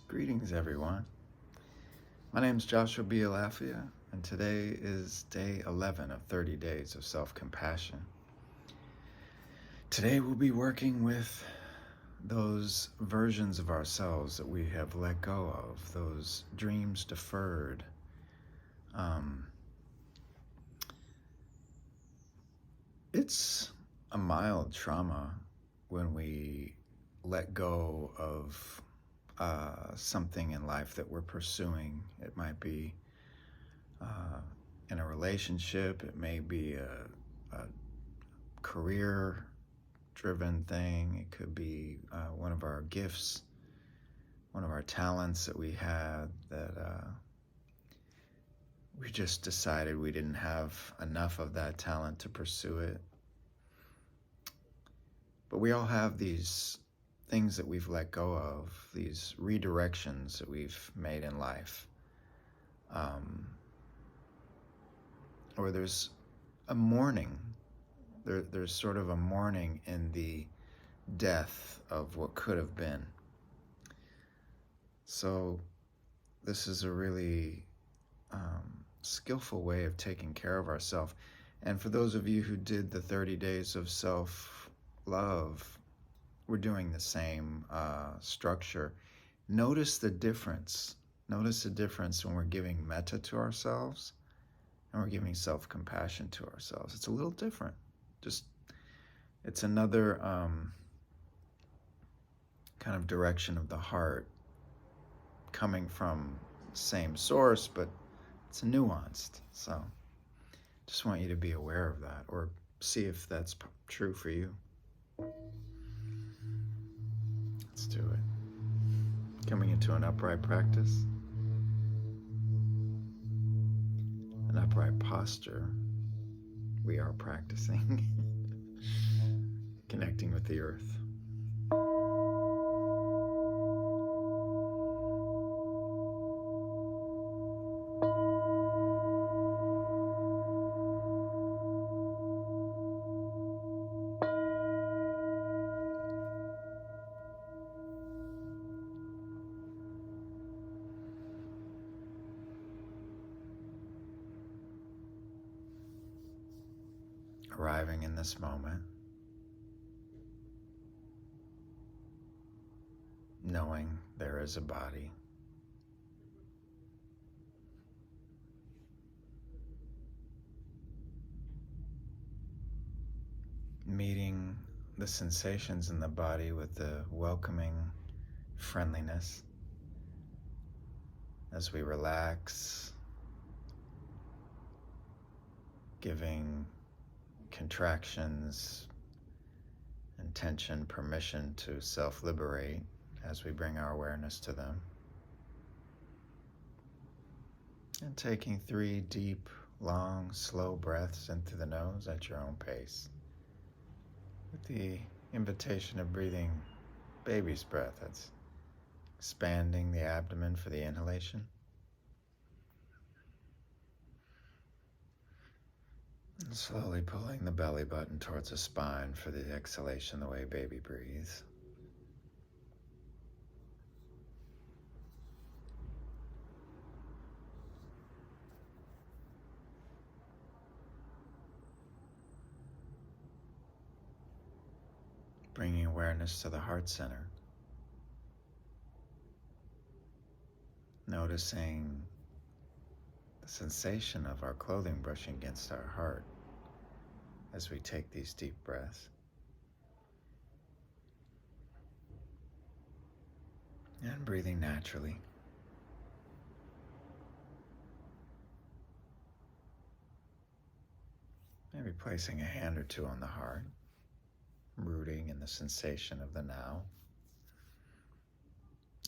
Greetings, everyone. My name is Joshua B. Alafia, and today is day 11 of 30 days of self-compassion. Today we'll be working with those versions of ourselves that we have let go of, those dreams deferred. It's a mild trauma when we let go of something in life that we're pursuing. It might be in a relationship, it may be a career-driven thing, it could be one of our gifts, one of our talents that we had that we just decided we didn't have enough of that talent to pursue it. But we all have these things that we've let go of, these redirections that we've made in life. Or there's a mourning. There's sort of a mourning in the death of what could have been. So this is a really skillful way of taking care of ourselves. And for those of you who did the 30 days of self-love, we're doing the same structure. Notice the difference. Notice the difference when we're giving metta to ourselves and we're giving self-compassion to ourselves. It's a little different. It's another kind of direction of the heart coming from the same source, but it's nuanced. So just want you to be aware of that, or see if that's true for you. Let's do it. Coming into an upright practice, an upright posture. We are practicing connecting with the earth. Arriving in this moment, knowing there is a body, meeting the sensations in the body with the welcoming friendliness as we relax, giving contractions and tension permission to self-liberate as we bring our awareness to them. And taking 3 deep, long, slow breaths in through the nose at your own pace, with the invitation of breathing baby's breath. That's expanding the abdomen for the inhalation, and slowly pulling the belly button towards the spine for the exhalation, the way baby breathes. Bringing awareness to the heart center. Noticing the sensation of our clothing brushing against our heart as we take these deep breaths. And breathing naturally. Maybe placing a hand or two on the heart, rooting in the sensation of the now,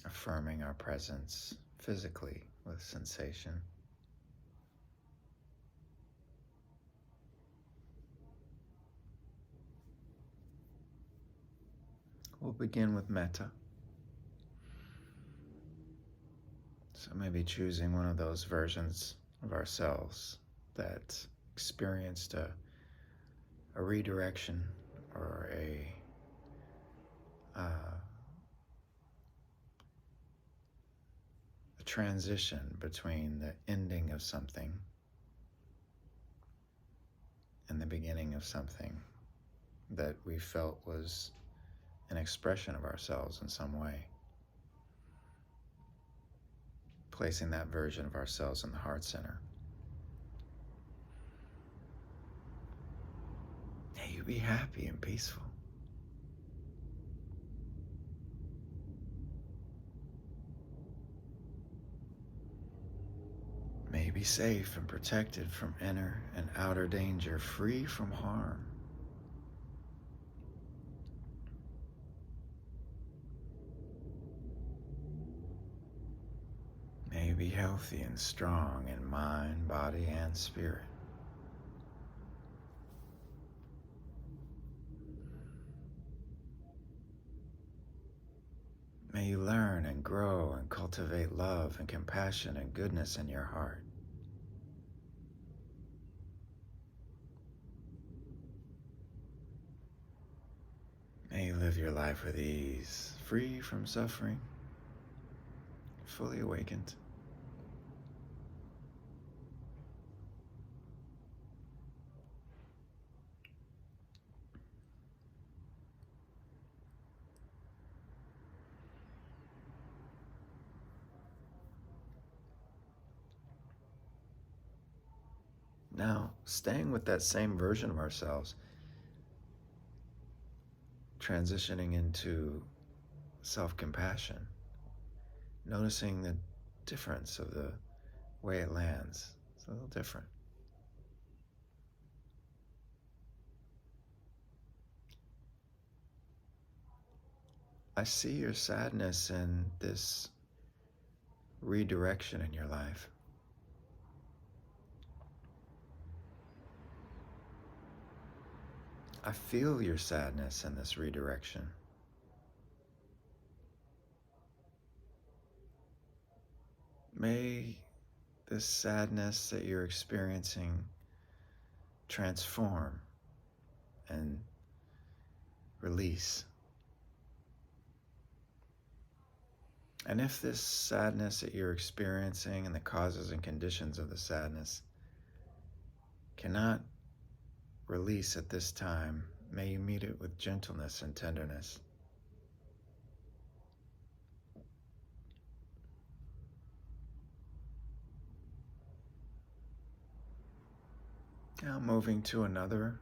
affirming our presence physically with sensation. We'll begin with metta. So maybe choosing one of those versions of ourselves that experienced a redirection or transition between the ending of something and the beginning of something that we felt was an expression of ourselves in some way. Placing that version of ourselves in the heart center. May you be happy and peaceful. May you be safe and protected from inner and outer danger, free from harm. May you be healthy and strong in mind, body, and spirit. May you learn and grow and cultivate love and compassion and goodness in your heart. May you live your life with ease, free from suffering, fully awakened. Now, staying with that same version of ourselves, transitioning into self-compassion, noticing the difference of the way it lands. It's a little different. I see your sadness in this redirection in your life. I feel your sadness in this redirection. May this sadness that you're experiencing transform and release. And if this sadness that you're experiencing and the causes and conditions of the sadness cannot release at this time, may you meet it with gentleness and tenderness. Now moving to another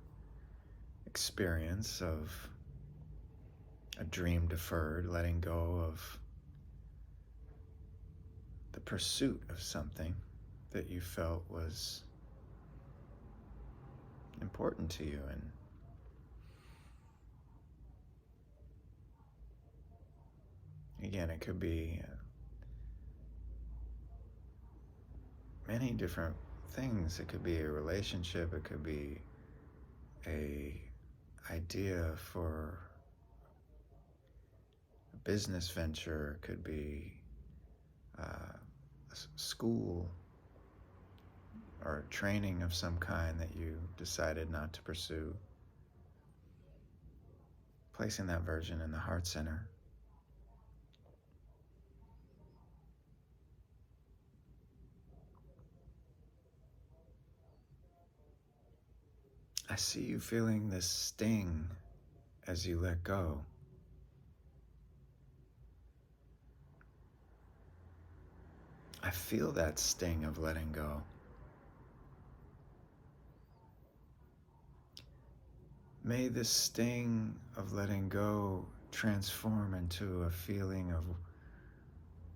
experience of a dream deferred, letting go of the pursuit of something that you felt was important to you. And again, it could be many different things. It could be a relationship, it could be a idea for a business venture, it could be school or training of some kind that you decided not to pursue. Placing that version in the heart center. I see you feeling this sting as you let go. I feel that sting of letting go. May this sting of letting go transform into a feeling of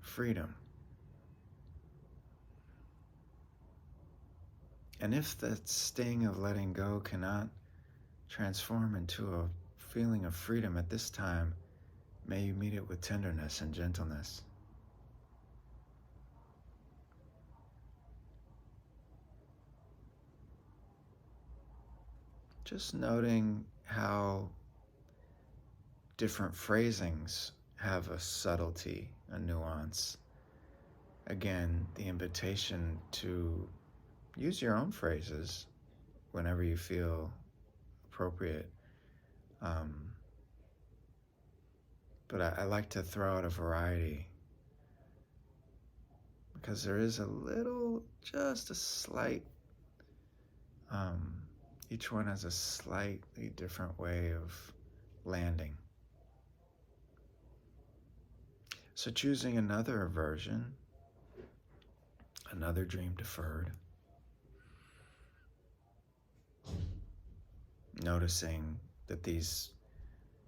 freedom. And if that sting of letting go cannot transform into a feeling of freedom at this time, may you meet it with tenderness and gentleness. Just noting how different phrasings have a subtlety, a nuance. Again, the invitation to use your own phrases whenever you feel appropriate. But I like to throw out a variety. because there is a little, just a slight, each one has a slightly different way of landing. So choosing another aversion, another dream deferred, noticing that these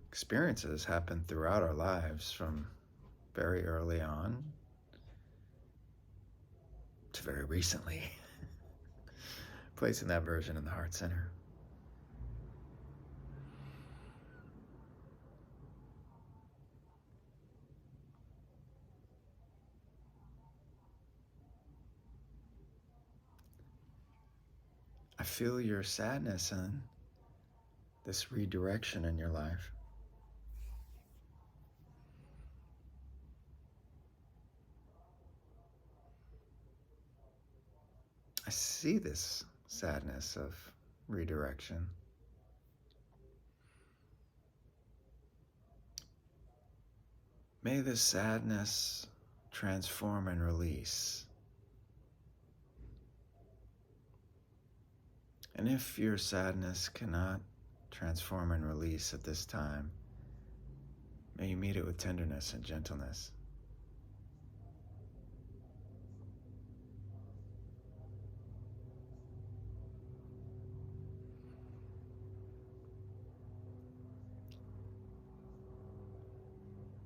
experiences happen throughout our lives from very early on to very recently, placing that version in the heart center. I feel your sadness and this redirection in your life. I see this sadness of redirection. May this sadness transform and release. And if your sadness cannot transform and release at this time, may you meet it with tenderness and gentleness.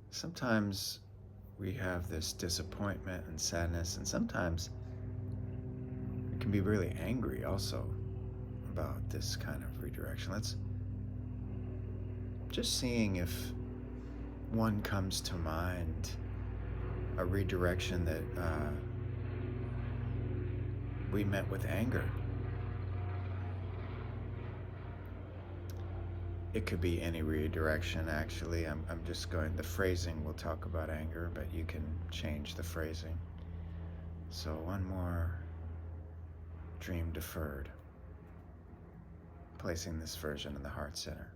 Sometimes we have this disappointment and sadness, and sometimes we can be really angry also about this kind of redirection. Let's just seeing if one comes to mind, a redirection that we met with anger. It could be any redirection, actually. I'm just going, the phrasing will talk about anger, but you can change the phrasing. So one more dream deferred, placing this version in the heart center.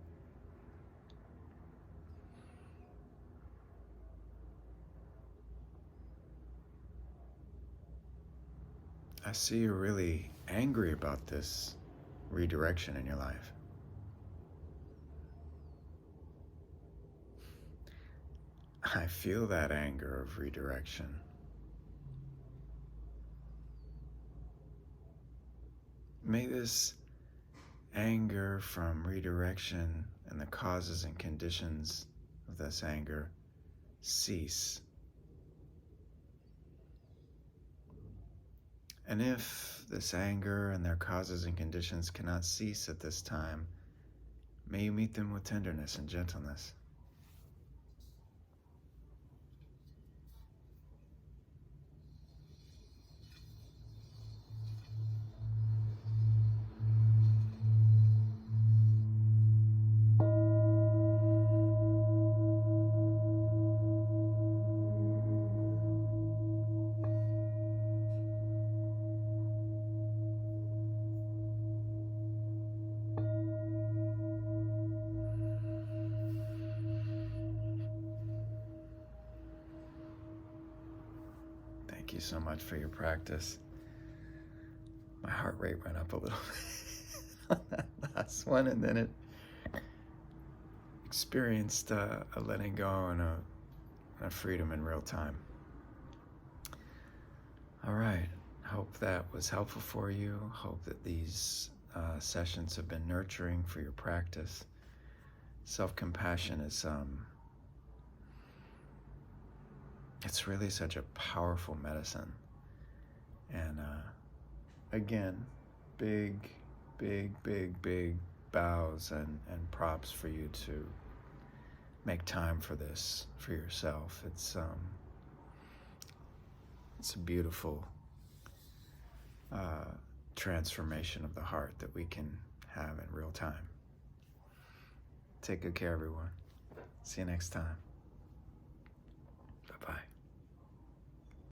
I see you're really angry about this redirection in your life. I feel that anger of redirection. May this anger from redirection and the causes and conditions of this anger cease. And if this anger and their causes and conditions cannot cease at this time, may you meet them with tenderness and gentleness. Thank you so much for your practice. My heart rate went up a little bit on that last one, and then it experienced a letting go and a freedom in real time. All right. Hope that was helpful for you. Hope that these sessions have been nurturing for your practice. Self-compassion is it's really such a powerful medicine. And again, big bows and props for you to make time for this for yourself. It's a beautiful transformation of the heart that we can have in real time. Take good care, everyone. See you next time. Bye-bye.